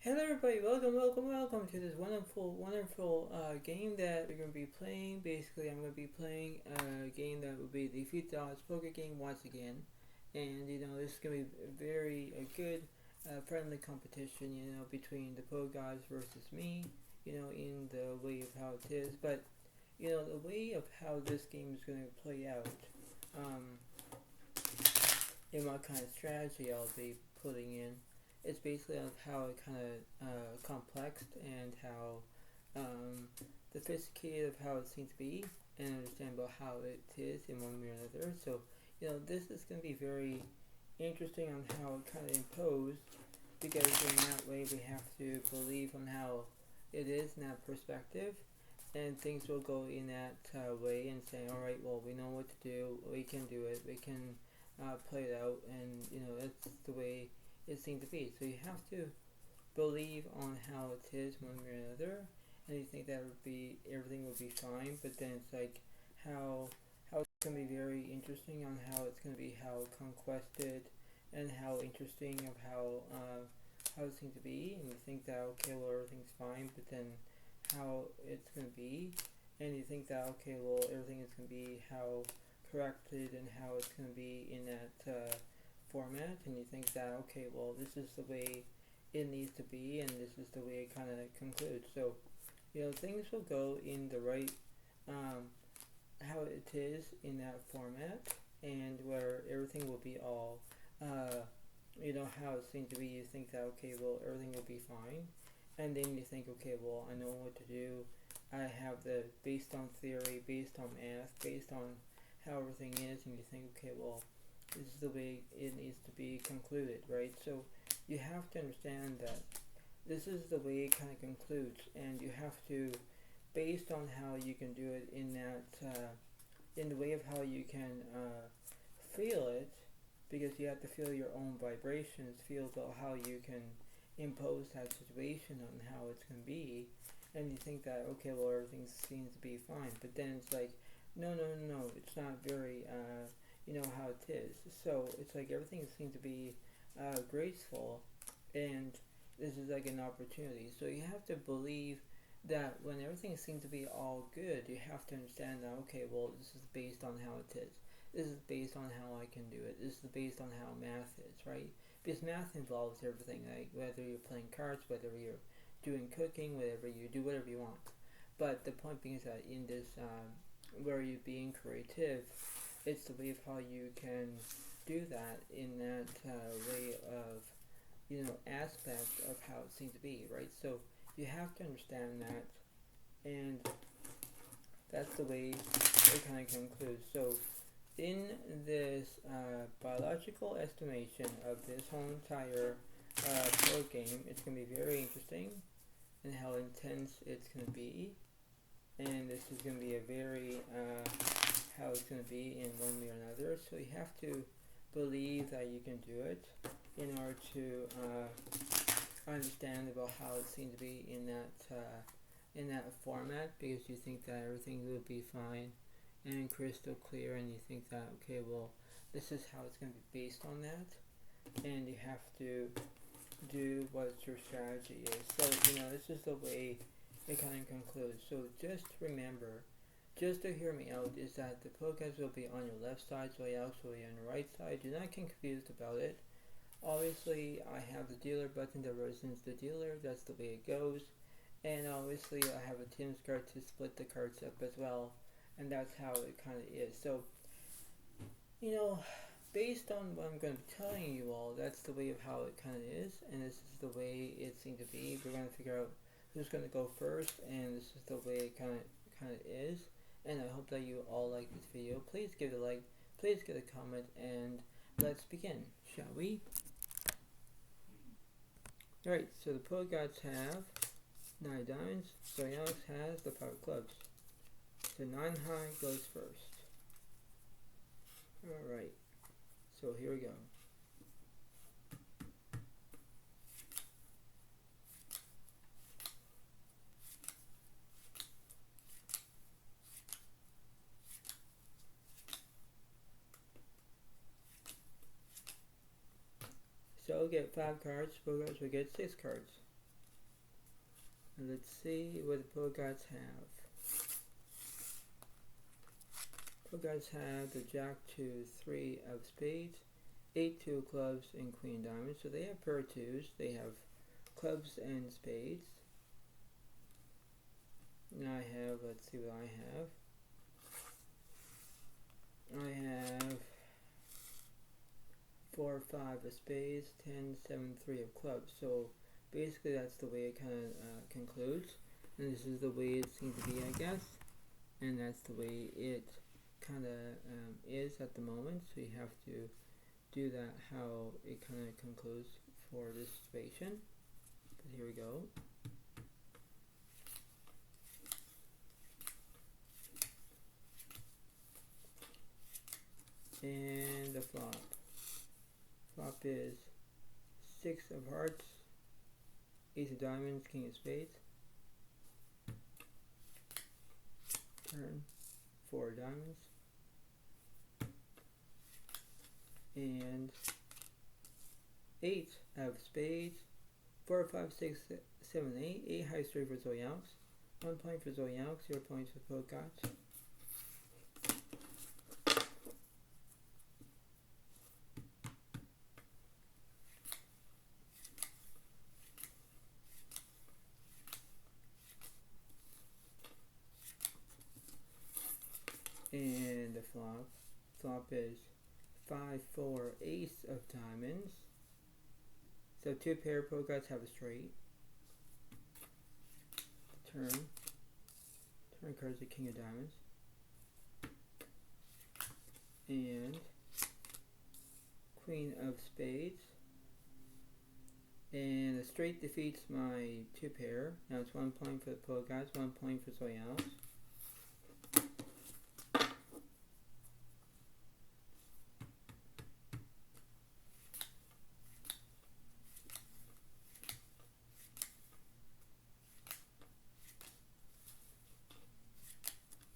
Hello everybody, welcome to this wonderful game that we're going to be playing. Basically, I'm going to be playing a game that will be the $50 poker game once again. And, this is going to be a good, friendly competition, between the pro guys versus me, in the way of how it is. But, the way of how this game is going to play out, um, and what kind of strategy I'll be putting in. It's basically of how it kind of complex and how sophisticated of how it seems to be, and understand about how it is in one way or another. So, this is going to be very interesting on how it kind of imposed, because in that way we have to believe on how it is in that perspective, and things will go in that way and say, all right, well, we know what to do, we can do it, we can play it out, and that's the way it seemed to be. So you have to believe on how it is one way or another, and you think that would be everything will be fine. But then it's like how it's gonna be very interesting on how it's gonna be how conquested, and how interesting of how it seems to be, and you think that okay, well, everything's fine, but then how it's gonna be, and you think that okay, well, everything is gonna be how corrected and how it's going to be in that format, and you think that okay, well, this is the way it needs to be, and this is the way it kind of concludes. So things will go in the right how it is in that format, and where everything will be all how it seems to be. You think that okay, well, everything will be fine, and then you think okay, well, I know what to do. I have the based on theory, based on math, based on how everything is, and you think, okay, well, this is the way it needs to be concluded, right? So you have to understand that this is the way it kind of concludes, and you have to, based on how you can do it in that, in the way of how you can feel it, because you have to feel your own vibrations, feel about how you can impose that situation on how it's going to be, and you think that, okay, well, everything seems to be fine, but then it's like, no, it's not very, how it is. So it's like everything seems to be graceful, and this is like an opportunity. So you have to believe that when everything seems to be all good, you have to understand that, okay, well, this is based on how it is. This is based on how I can do it. This is based on how math is, right? Because math involves everything, like whether you're playing cards, whether you're doing cooking, whatever you do, whatever you want. But the point being is that in this where you're being creative, it's the way of how you can do that in that way of aspect of how it seems to be, right? So you have to understand that, and that's the way it kind of concludes. So in this biological estimation of this whole entire board game, it's going to be very interesting, and how intense it's going to be, and this is going to be a very how it's going to be in one way or another. So you have to believe that you can do it in order to understand about how it seems to be in that format, because you think that everything will be fine and crystal clear, and you think that okay, well, this is how it's going to be based on that, and you have to do what your strategy is. So this is the way it kind of concludes. So just remember, just to hear me out, is that the podcast will be on your left side, so I also be on the right side. Do not get confused about it. Obviously, I have the dealer button that represents the dealer. That's the way it goes. And obviously, I have a Tim's card to split the cards up as well. And that's how it kind of is. So, based on what I'm going to be telling you all, that's the way of how it kind of is. And this is the way it seems to be. We're going to figure out who's going to go first. And this is the way it kind of is. And I hope that you all like this video. Please give it a like. Please give a comment. And let's begin, shall we? Alright, so the pro gods have 9 diamonds, so Alex has the power clubs. So 9 high goes first. Alright, so here we go. So we get 5 cards, pro gods we get 6 cards. And let's see what the Pro Guides have. Pro Guides have the Jack 2, 3 of spades, 8, 2 of clubs, and Queen diamonds. So they have pair twos. They have clubs and spades. Now I have, let's see what I have. I have 4, 5 of spades, 10, 7, 3 of clubs. So basically that's the way it kind of concludes. And this is the way it seems to be, I guess. And that's the way it kind of is at the moment. So you have to do that how it kind of concludes for this situation. But here we go. And the flop. Flop is 6 of hearts, ace of diamonds, king of spades. Turn, 4 diamonds. And 8 of spades, 4, 5, 6, 7, 8. 8 high straight for Zoe Alex. 1 point for Zoe Alex, 0 points for Pro Guides. And the flop. Flop is 5, 4, ace of diamonds. So 2 pair Pro Guides have a straight. Turn. Turn cards the king of diamonds. And queen of spades. And a straight defeats my 2 pair. Now it's 1 point for the Pro Guides, 1 point for Zoe Alex.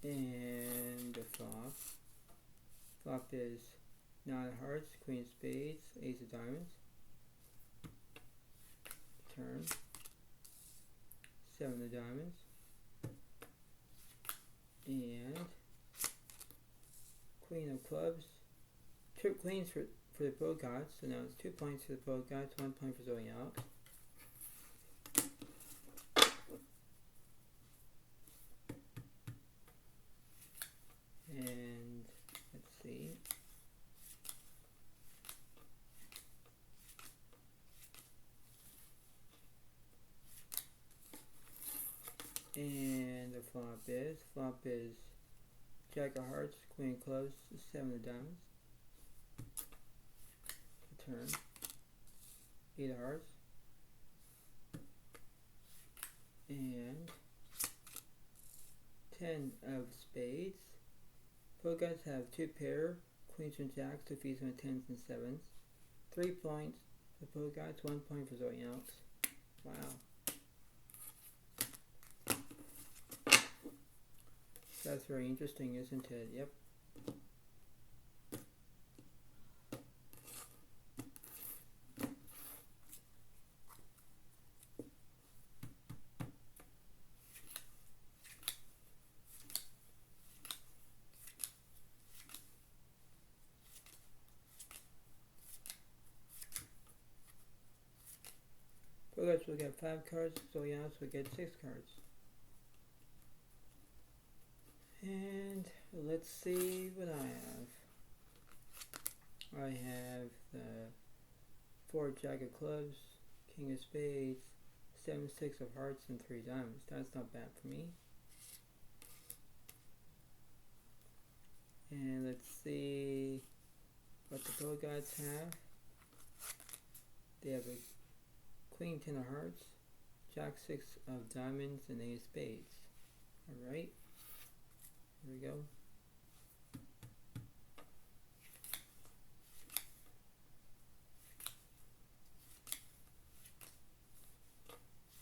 And the flop. Flop is 9 of hearts, queen of spades, ace of diamonds. Turn. 7 of diamonds. And queen of clubs. 2 queens for the Pro Guides. So now it's 2 points for the Pro Guides, 1 point for Zoe Alex. And let's see. And the flop is Jack of hearts, queen of clubs, 7 of diamonds. Turn. 8 of hearts. And 10 of spades. Pro Guides have 2 pair, queens and jacks, defeats on 10s and 7s. 3 points for Pro Guides, 1 point for Zoe Alex. Wow. That's very interesting, isn't it? Yep. Pro Guides will get 5 cards, Zoe Alex will get 6 cards. And let's see what I have. I have the 4 Jack of clubs, king of spades, 7, 6 of hearts, and 3 diamonds. That's not bad for me. And let's see what the Pro Guides have. They have a queen 10 of hearts, jack 6 of diamonds, and 8 of spades. Alright. Here we go.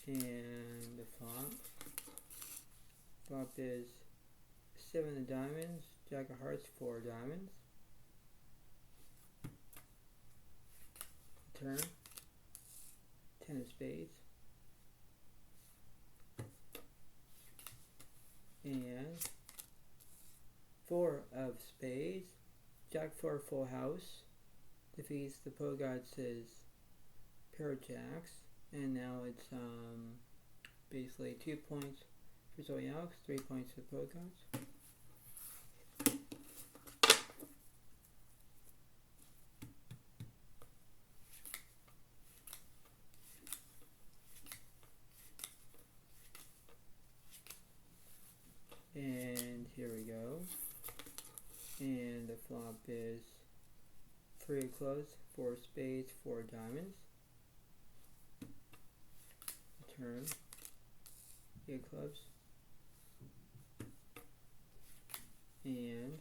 And the flop. Flop is 7 of diamonds, jack of hearts, 4 diamonds. Turn. 10 of spades. spades. Jack 4 full house defeats the Pogods' pair of jacks, and now it's basically 2 points for Zoyaux, 3 points for the Pogods. And here we go. And the flop is 3 of clubs, 4 spades, 4 diamonds. Turn. 8 of clubs. And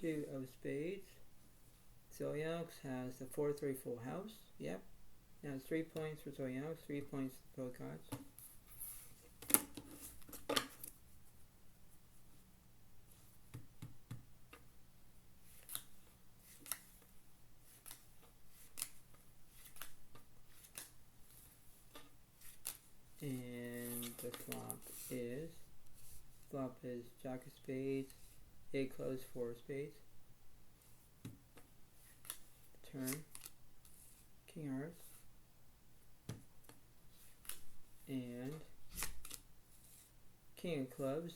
2 of spades. Zoyaux has the 4-3 full house. Yep. Now it's 3 points for Zoyaux, 3 points for the Pogods. And the flop is Jack of spades, 8 clubs, 4 spades. Turn, King hearts, and King of clubs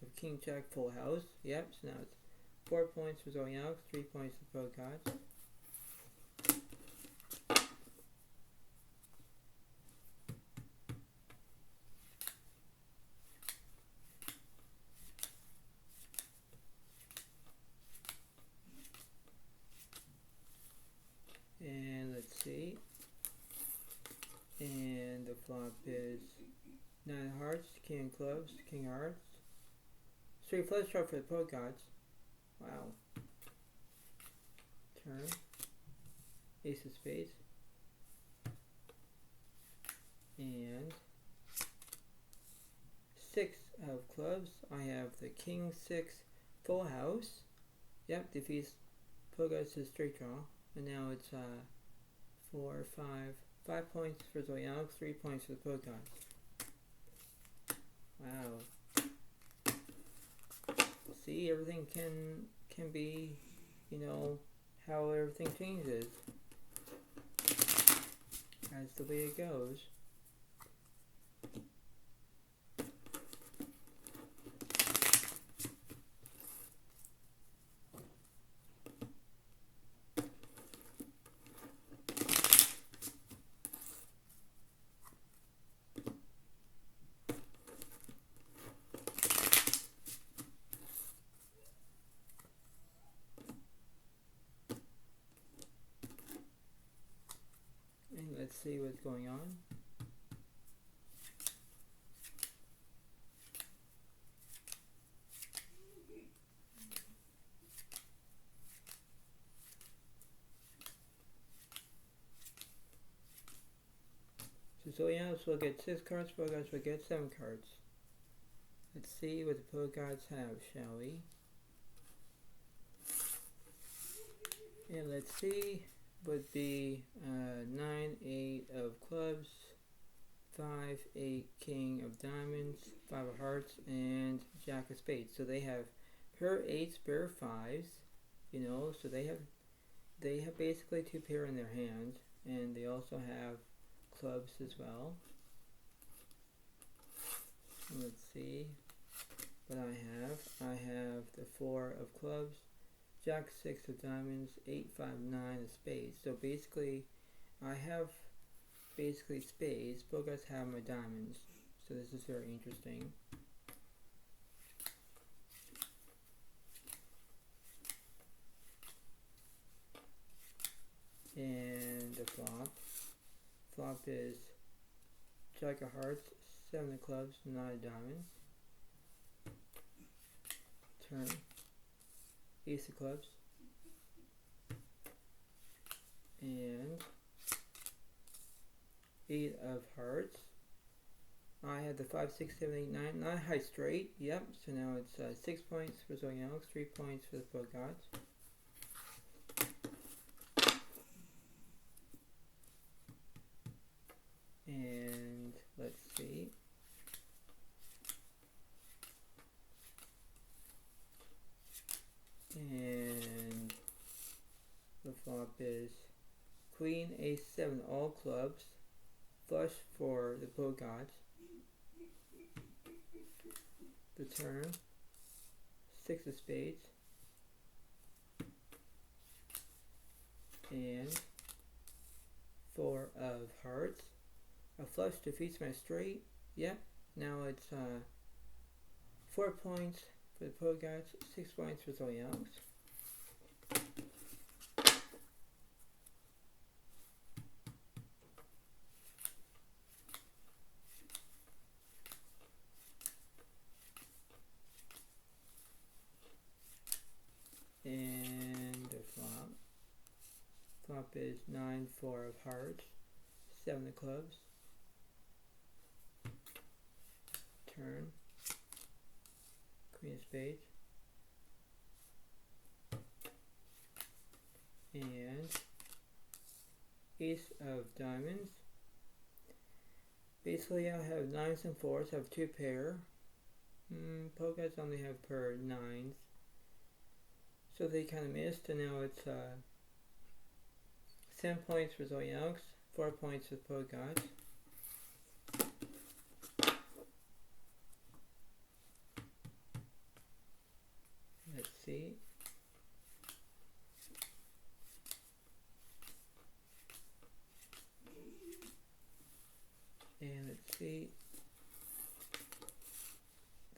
of King Jack full house. Yep, so now it's 4 points for Zoyaux, 3 points for Pogods. And let's see. And the flop is 9 of hearts, King of clubs, King of hearts. Straight flush draw for the Pogods. Wow. Turn. Ace of spades. And 6 of clubs. I have the King 6 full house. Yep, defeats Pogods' straight draw. And now it's 5 points for Zoyaux, 3 points for the Pogods. Wow. See, everything can be, you know, how everything changes. That's the way it goes. Let's see what's going on. So Zoyaux will get 6 cards, Pogods will get 7 cards. Let's see what the Pogods have, shall we? And let's see. Would be 9, 8 of clubs, 5, 8, King of diamonds, 5 of hearts, and Jack of spades. So they have pair 8s, pair 5s, you know, so they have basically 2 pair in their hand, and they also have clubs as well. Let's see what I have. I have the 4 of clubs, Jack 6 of diamonds, 8, 5, 9 of spades. So basically, I have basically spades. Pogods have my diamonds. So this is very interesting. And the flop. Flop is Jack of hearts, 7 of clubs, 9 of diamonds. Turn. Ace of clubs, and 8 of hearts. I had the 5, 6, 7, 8, 9, not high straight. Yep. So now it's 6 points for Zoyaux, 3 points for the Pogods. And let's see. queen, ace, 7, all clubs, flush for the pro gods, the turn, 6 of spades, and 4 of hearts. A flush defeats my straight. Yep, now it's 4 points for the pro gods, 6 points for Zoe Alex. And the flop. Flop is 9, 4 of hearts, 7 of clubs. Turn. Queen of spades. And ace of diamonds. Basically I have 9s and 4s, I have 2 pair. Pro guys only have pair 9s. So they kind of missed, and now it's 7 points for Zoe Alex, 4 points for Pro Gods. Let's see. And let's see.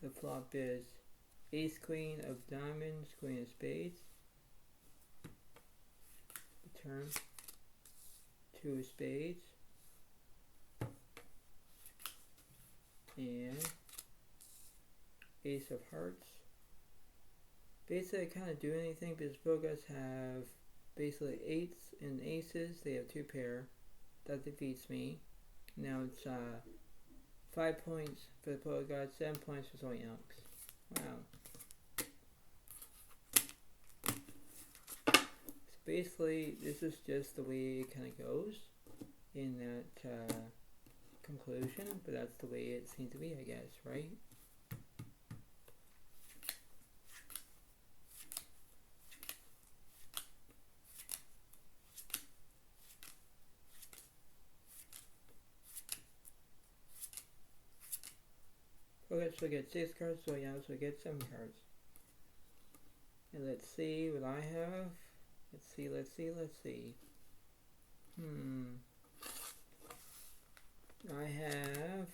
The flop is ace, queen of diamonds, queen of spades. The turn, 2 of spades. And ace of hearts. Basically I can't do anything because pro guys have basically 8s and aces. They have 2 pair. That defeats me. Now it's 5 points for the pro guys, 7 points for Zoe Alex. Wow. So basically this is just the way it kind of goes in that conclusion, but that's the way it seems to be, I guess, right? Okay, so I get 6 cards, so yeah, so I get 7 cards. And let's see what I have. Let's see. I have,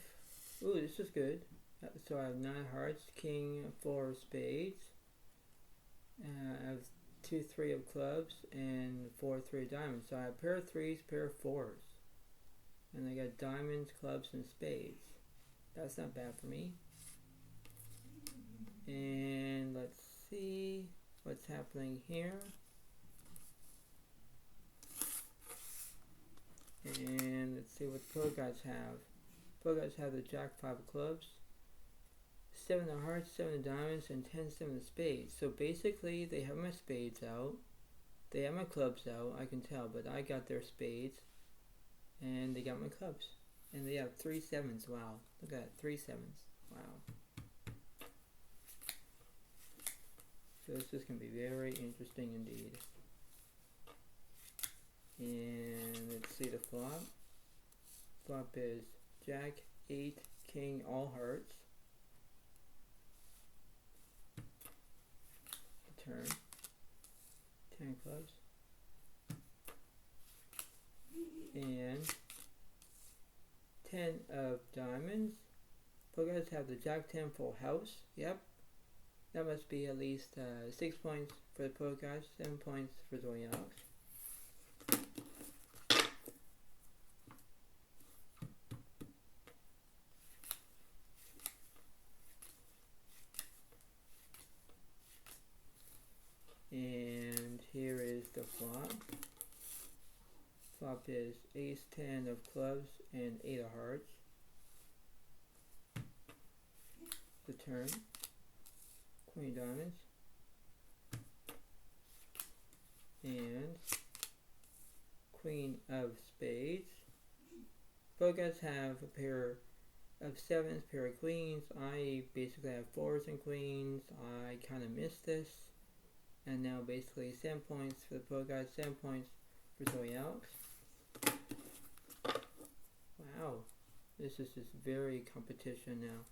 ooh, this is good. So I have 9 hearts, king, 4 of spades. I have 2, 3 of clubs, and 4, 3 of diamonds. So I have pair of 3s, pair of 4s. And I got diamonds, clubs, and spades. That's not bad for me. And let's see what's happening here. And let's see what pro guys have. Pro guys have the jack, 5 of clubs, 7 of hearts, 7 of diamonds, and 10, 7 of spades. So basically they have my spades out. They have my clubs out, I can tell, but I got their spades. And they got my clubs. And they have 3 7s. Wow. Look at that. 3 7s. Wow. So this is going to be very interesting indeed. And let's see the flop. Flop is jack, 8, king, all hearts. The turn. 10 clubs. And 10 of diamonds. Pro guys have the jack 10 full house. Yep. That must be at least 6 points for the pro guys, 7 points for Zoe Alex. And here is the flop. Flop is ace, 10 of clubs, and 8 of hearts. The turn, queen of diamonds, and queen of spades. Both guys have a pair of 7s, pair of queens. I basically have 4s and queens. I kind of missed this. And now basically 7 points for the pro guys, 7 points for Zoe Alex. This is just very competition now.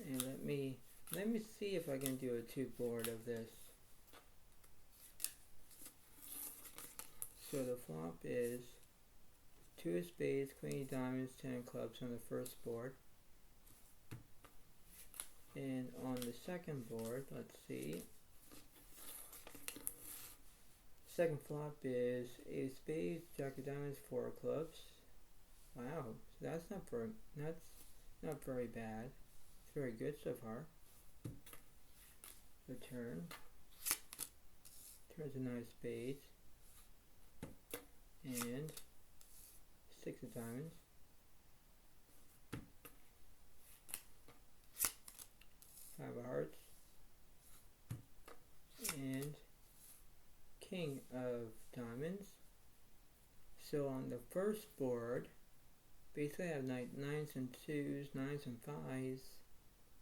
And let me see if I can do a 2 board of this. So the flop is 2 of spades, queen of diamonds, 10 of clubs on the first board. And on the second board, let's see. Second flop is 8 of spades, jack of diamonds, 4 of clubs. Wow, so that's not very bad. It's very good so far. The turn. Turns a 9 of spades. And 6 of diamonds. 5 of hearts. And king of diamonds. So on the first board, basically I have 9s and 2s, 9s and 5s.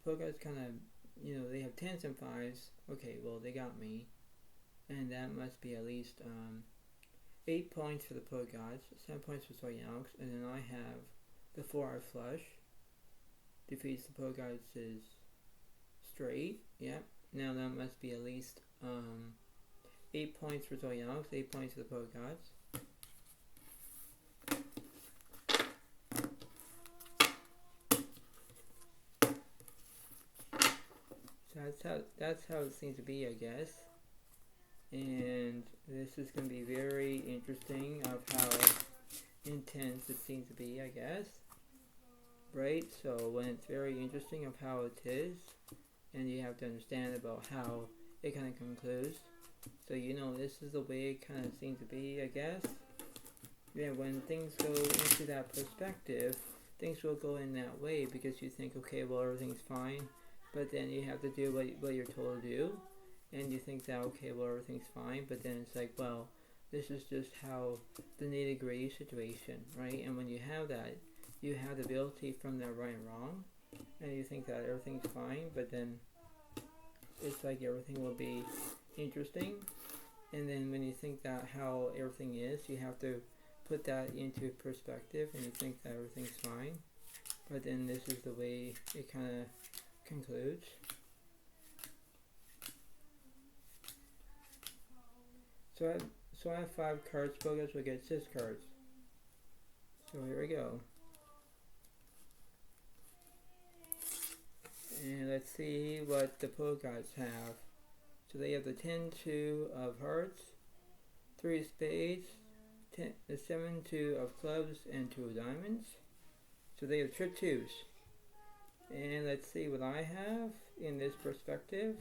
Poker's kind of, they have 10s and 5s. Okay, well, they got me. And that must be at least 8 points for the Poker Gods, 7 points for Soy Alex, and then I have the 4-eye flush. Defeats the Poker Gods' straight. Yep. Now that must be at least 8 points for Soy Alex, 8 points for the Poker Gods. So that's how it seems to be, I guess. And this is going to be very interesting of how intense it seems to be, I guess. Right? So when it's very interesting of how it is, and you have to understand about how it kind of concludes. So this is the way it kind of seems to be, I guess. Yeah, when things go into that perspective, things will go in that way because you think, okay, well, everything's fine. But then you have to do what you're told to do. And you think that, okay, well, everything's fine. But then it's like, well, this is just how the nitty-gritty situation, right? And when you have that, you have the ability from that right and wrong. And you think that everything's fine. But then it's like everything will be interesting. And then when you think that how everything is, you have to put that into perspective. And you think that everything's fine. But then this is the way it kind of concludes. So I have 5 cards. Pokers will get 6 cards. So here we go. And let's see what the Poker Gods have. So they have the 10-2 of hearts, 3 of spades, the 7-2 of clubs, and 2 of diamonds. So they have trip 2s. And let's see what I have in this perspective.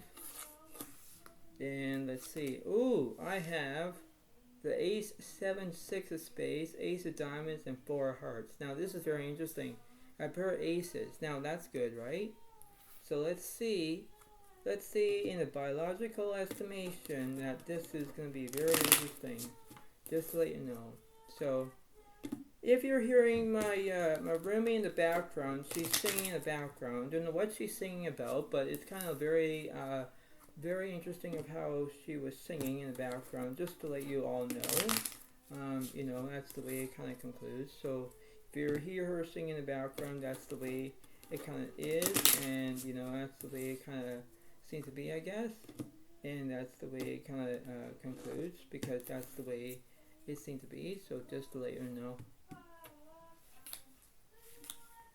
And let's see. Ooh, I have the ace, 7, 6 of spades, ace of diamonds, and 4 of hearts. Now this is very interesting. I pair aces. Now that's good, right? So let's see in the biological estimation that this is going to be very interesting. Just to let you know. So if you're hearing my roomie in the background, she's singing in the background. Don't know what she's singing about, but it's kind of very interesting of how she was singing in the background. Just to let you all know, that's the way it kind of concludes. So if you hear her singing in the background, that's the way it kind of is, and that's the way it kind of seems to be, I guess. And that's the way it kind of concludes because that's the way it seems to be. So just to let you know.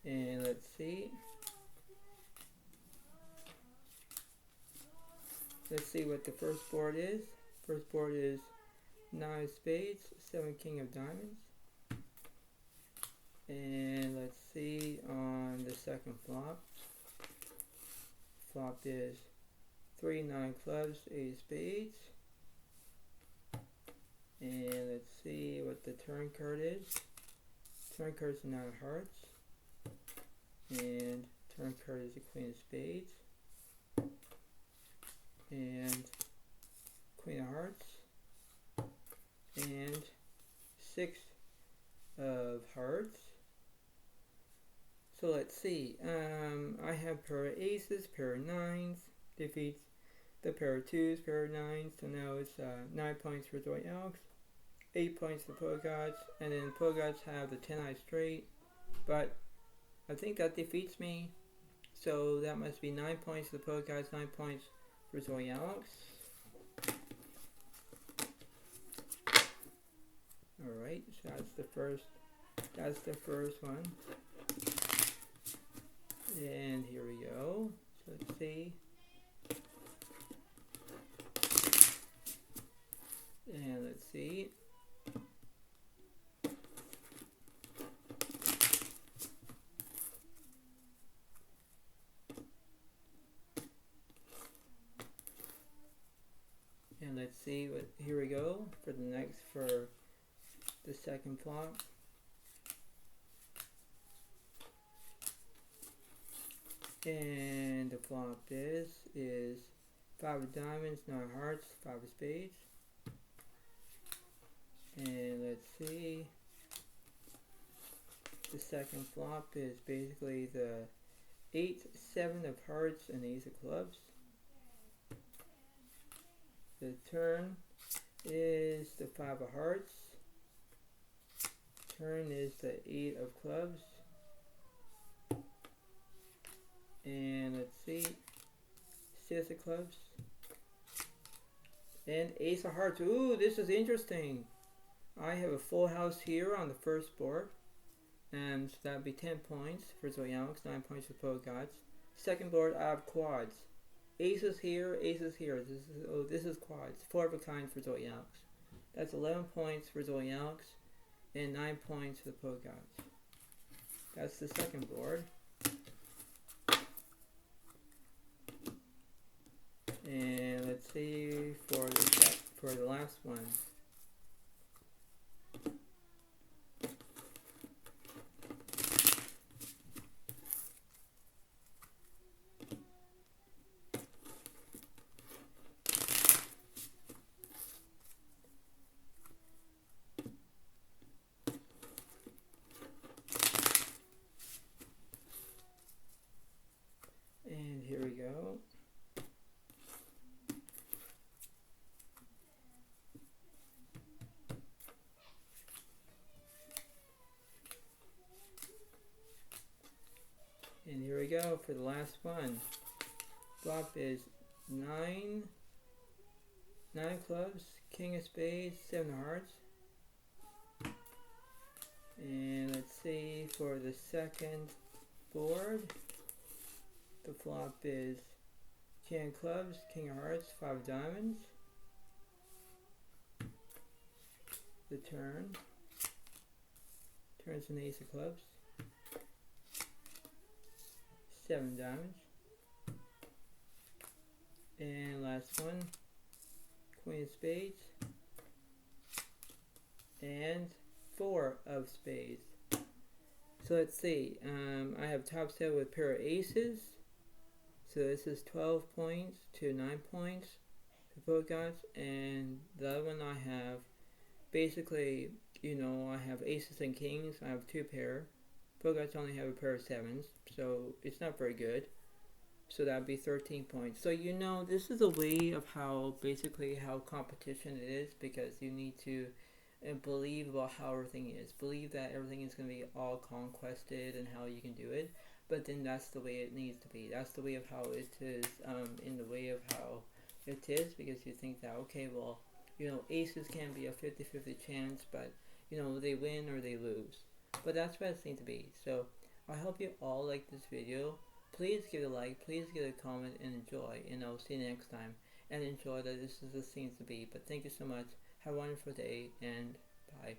And let's see. Let's see what the first board is. First board is 9 of spades, 7 king of diamonds. And let's see on the second flop. Flop is 3, 9 clubs, 8 of spades. And let's see what the turn card is. Turn card is 9 of hearts. And turn card is the queen of spades. And queen of hearts. And 6 of hearts. So let's see. I have pair of aces, pair of 9s. Defeats the pair of 2s, pair of 9s. So now it's 9 points for Joy Alex. 8 points for polka dots, and then polka dots have the 10 eye straight, but I think that defeats me, so that must be 9 points for the polka dots, 9 points for Zoe Alex. Alright, so that's the first one. And here we go. So let's see. And let's see. And let's see what, here we go for the second flop. And the flop is 5 of diamonds, 9 of hearts, 5 of spades. And let's see, the second flop is basically the 8, 7 of hearts, and Ace of clubs. The turn is the 5 of hearts. Turn is the 8 of clubs. And let's see, 6 of clubs. And Ace of hearts. Ooh, this is interesting. I have a full house here on the first board. And so that would be 10 points for Zoe Alex, 9 points for polka dots. Second board, I have quads. Aces here, aces here. This is quads. 4 of a kind for Zoe Alex. That's 11 points for Zoe Alex and 9 points for the polka dots. That's the second board. And let's see for the last one. And here we go. And here we go for the last one. Flop is 9 of clubs, king of spades, 7 of hearts. And let's see for the second board. The flop is king of clubs, king of hearts, 5 of diamonds. The turns an ace of clubs, 7 diamonds. And last one, queen of spades and 4 of spades. So let's see, I have top set with a pair of aces. So this is 12 points to 9 points for polka dots, and the other one I have basically, I have aces and kings. I have 2 pair. Polka dots only have a pair of 7s, so it's not very good. So that would be 13 points. So this is a way of how competition it is, because you need to believe about how everything is. Believe that everything is going to be all conquested and how you can do it. But then that's the way it needs to be. That's the way of how it is, in the way of how it is, because you think that, okay, well, aces can be a 50-50 chance, but, they win or they lose. But that's what it needs to be. So, I hope you all like this video. Please give it a like, please give it a comment, and enjoy. And I'll see you next time. And enjoy that this is the seems to be. But thank you so much. Have a wonderful day, and bye.